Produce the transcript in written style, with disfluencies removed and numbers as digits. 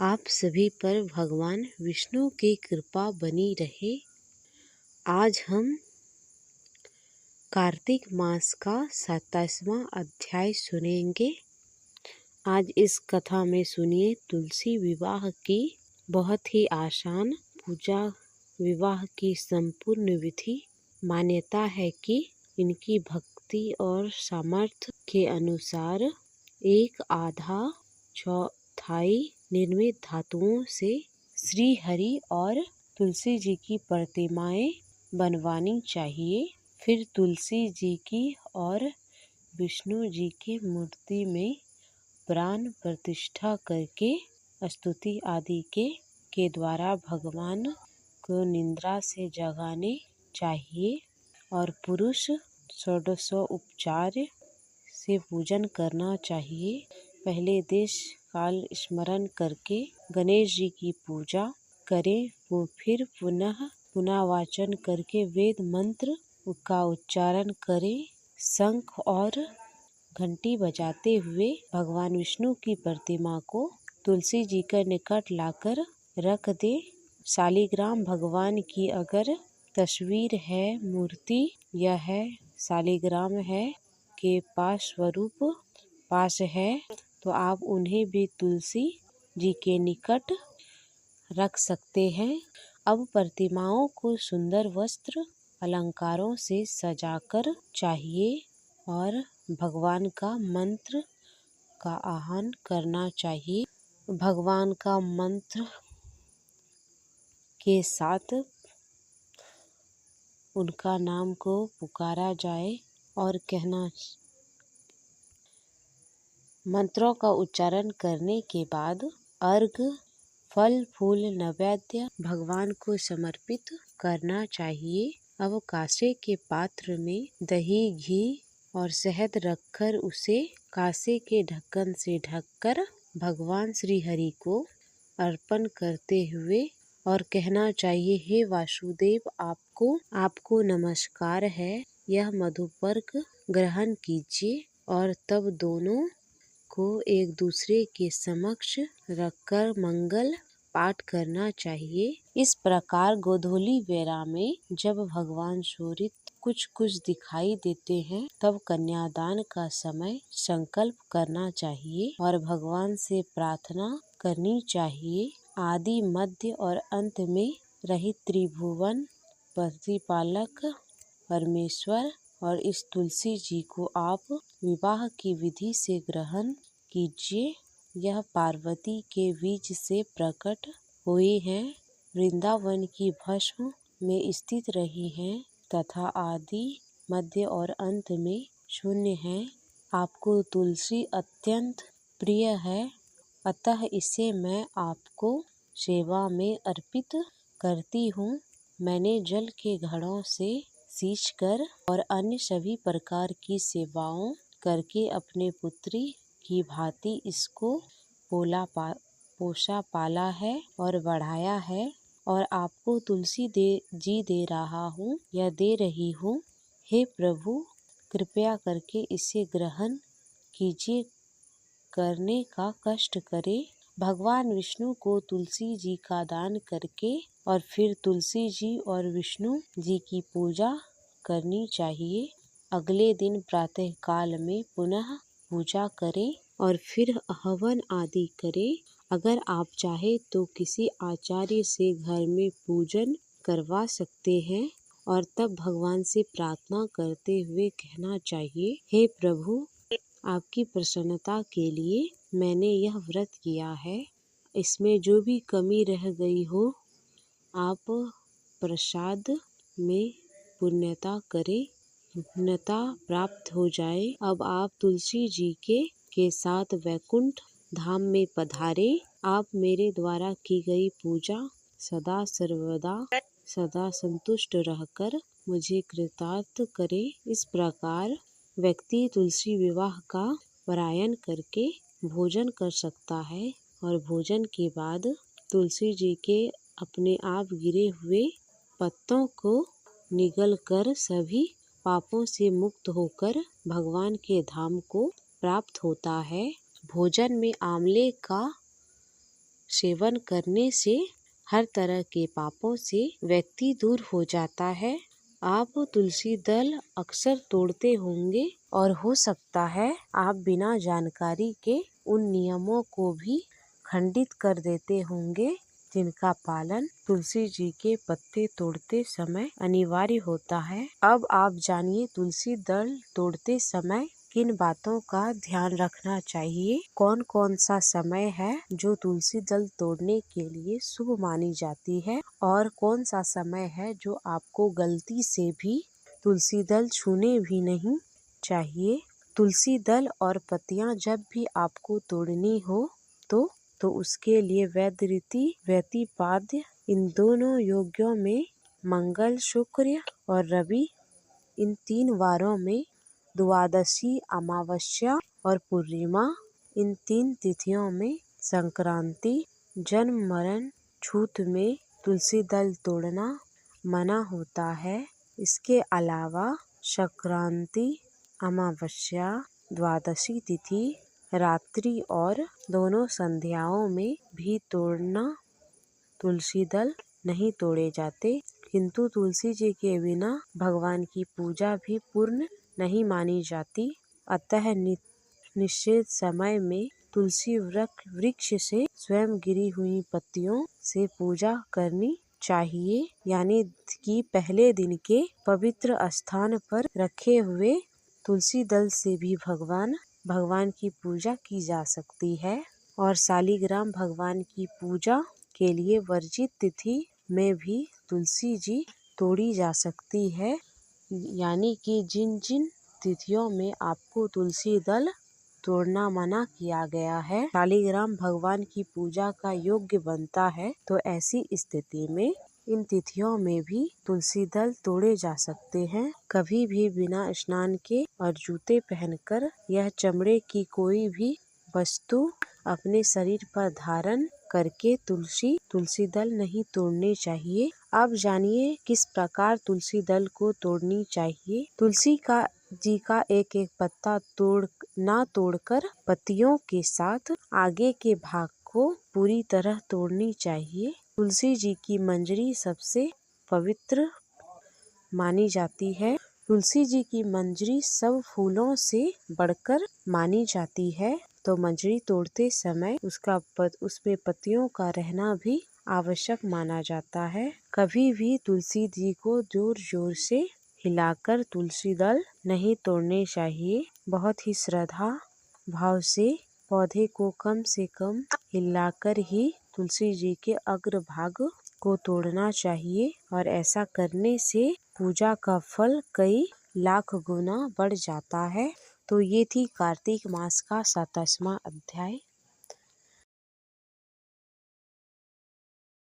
आप सभी पर भगवान विष्णु की कृपा बनी रहे। आज हम कार्तिक मास का 27वां अध्याय सुनेंगे। आज इस कथा में सुनिए तुलसी विवाह की बहुत ही आसान पूजा विवाह की संपूर्ण विधि। मान्यता है कि इनकी भक्ति और सामर्थ्य के अनुसार एक आधा चौथाई निर्मित धातुओं से श्री हरि और तुलसी जी की प्रतिमाएं बनवानी चाहिए। फिर तुलसी जी की और विष्णु जी की मूर्ति में प्राण प्रतिष्ठा करके स्तुति आदि के द्वारा भगवान को निद्रा से जगाने चाहिए और पुरुष षोडशोपचार से पूजन करना चाहिए। पहले देश काल स्मरण करके गणेश जी की पूजा करें, वो फिर पुनः वाचन करके वेद मंत्र का उच्चारण करें। शंख और घंटी बजाते हुए भगवान विष्णु की प्रतिमा को तुलसी जी के निकट लाकर रख दे। शालिग्राम भगवान की अगर तस्वीर है, मूर्ति या है शालिग्राम है के पास स्वरूप पास है तो आप उन्हें भी तुलसी जी के निकट रख सकते हैं। अब प्रतिमाओं को सुंदर वस्त्र अलंकारों से सजाकर चाहिए और भगवान का मंत्र का आह्वान करना चाहिए। भगवान का मंत्र के साथ उनका नाम को पुकारा जाए और कहना। मंत्रों का उच्चारण करने के बाद अर्घ, फल फूल नैवेद्य भगवान को समर्पित करना चाहिए। अब कांसे के पात्र में दही, घी और शहद रखकर उसे कांसे के ढक्कन से ढककर भगवान श्री हरि को अर्पण करते हुए और कहना चाहिए, हे वासुदेव, आपको नमस्कार है, यह मधुपर्क ग्रहण कीजिए। और तब दोनों को एक दूसरे के समक्ष रखकर मंगल पाठ करना चाहिए। इस प्रकार गोधूली बेरा में जब भगवान सूर्य कुछ दिखाई देते हैं तब कन्यादान का समय संकल्प करना चाहिए और भगवान से प्रार्थना करनी चाहिए। आदि मध्य और अंत में रहित त्रिभुवन प्रतिपालक परमेश्वर और इस तुलसी जी को आप विवाह की विधि से ग्रहण कीजिए। यह पार्वती के बीज से प्रकट हुई हैं, वृंदावन की भस्म में स्थित रही हैं तथा आदि मध्य और अंत में शून्य है। आपको तुलसी अत्यंत प्रिय है, अतः इसे मैं आपको सेवा में अर्पित करती हूँ। मैंने जल के घड़ों से सींचकर और अन्य सभी प्रकार की सेवाओं करके अपने पुत्री की भांति इसको पोसा पाला है और बढ़ाया है और आपको तुलसी दे रहा हूँ या दे रही हूँ। हे प्रभु, कृपया करके इसे ग्रहण कीजिए, करने का कष्ट करे। भगवान विष्णु को तुलसी जी का दान करके और फिर तुलसी जी और विष्णु जी की पूजा करनी चाहिए। अगले दिन प्रातः काल में पुनः पूजा करें और फिर हवन आदि करें। अगर आप चाहे तो किसी आचार्य से घर में पूजन करवा सकते हैं और तब भगवान से प्रार्थना करते हुए कहना चाहिए, हे प्रभु, आपकी प्रसन्नता के लिए मैंने यह व्रत किया है। इसमें जो भी कमी रह गई हो आप प्रसाद में पुण्यता करें, पुण्यता प्राप्त हो जाए। अब आप तुलसी जी के साथ वैकुंठ धाम में पधारे। आप मेरे द्वारा की गई पूजा सदा सर्वदा सदा संतुष्ट रहकर मुझे कृतार्थ करें। इस प्रकार व्यक्ति तुलसी विवाह का पारायण करके भोजन कर सकता है और भोजन के बाद तुलसी जी के अपने आप गिरे हुए पत्तों को निगल कर सभी पापों से मुक्त होकर भगवान के धाम को प्राप्त होता है। भोजन में आंवले का सेवन करने से हर तरह के पापों से व्यक्ति दूर हो जाता है। आप तुलसी दल अक्सर तोड़ते होंगे और हो सकता है आप बिना जानकारी के उन नियमों को भी खंडित कर देते होंगे जिनका पालन तुलसी जी के पत्ते तोड़ते समय अनिवार्य होता है। अब आप जानिए तुलसी दल तोड़ते समय किन बातों का ध्यान रखना चाहिए, कौन कौन सा समय है जो तुलसी दल तोड़ने के लिए शुभ मानी जाती है और कौन सा समय है जो आपको गलती से भी तुलसी दल छूने भी नहीं चाहिए। तुलसी दल और पत्तियां जब भी आपको तोड़नी हो तो उसके लिए वैध रीति व्यतिपाद्य इन दोनों योग्यों में मंगल, शुक्र और रवि इन 3 वारों में द्वादशी, अमावस्या और पूर्णिमा इन 3 तिथियों में संक्रांति, जन्म, मरण, छूत में तुलसी दल तोड़ना मना होता है। इसके अलावा संक्रांति, अमावस्या, द्वादशी तिथि, रात्रि और दोनों संध्याओं में भी तोड़ना तुलसी दल नहीं तोड़े जाते, किंतु तुलसी जी के बिना भगवान की पूजा भी पूर्ण नहीं मानी जाती। अतः निश्चित समय में तुलसी वृक्ष से स्वयं गिरी हुई पत्तियों से पूजा करनी चाहिए, यानी कि पहले दिन के पवित्र स्थान पर रखे हुए तुलसी दल से भी भगवान की पूजा की जा सकती है। और शालिग्राम भगवान की पूजा के लिए वर्जित तिथि में भी तुलसी जी तोड़ी जा सकती है, यानी कि जिन जिन तिथियों में आपको तुलसी दल तोड़ना मना किया गया है, शालिग्राम भगवान की पूजा का योग्य बनता है, तो ऐसी स्थिति में इन तिथियों में भी तुलसी दल तोड़े जा सकते हैं। कभी भी बिना स्नान के और जूते पहनकर यह चमड़े की कोई भी वस्तु अपने शरीर पर धारण करके तुलसी दल नहीं तोड़ने चाहिए। अब जानिए किस प्रकार तुलसी दल को तोड़नी चाहिए। तुलसी जी का एक एक पत्ता तोड़कर पत्तियों के साथ आगे के भाग को पूरी तरह तोड़नी चाहिए। तुलसी जी की मंजरी सबसे पवित्र मानी जाती है। तुलसी जी की मंजरी सब फूलों से बढ़कर मानी जाती है, तो मंजरी तोड़ते समय उसमें पत्तियों का रहना भी आवश्यक माना जाता है। कभी भी तुलसी जी को जोर जोर से हिलाकर तुलसी दल नहीं तोड़ने चाहिए। बहुत ही श्रद्धा भाव से पौधे को कम से कम हिलाकर ही तुलसी जी के अग्रभाग को तोड़ना चाहिए, और ऐसा करने से पूजा का फल कई लाख गुना बढ़ जाता है। तो ये थी कार्तिक मास का 27वां अध्याय।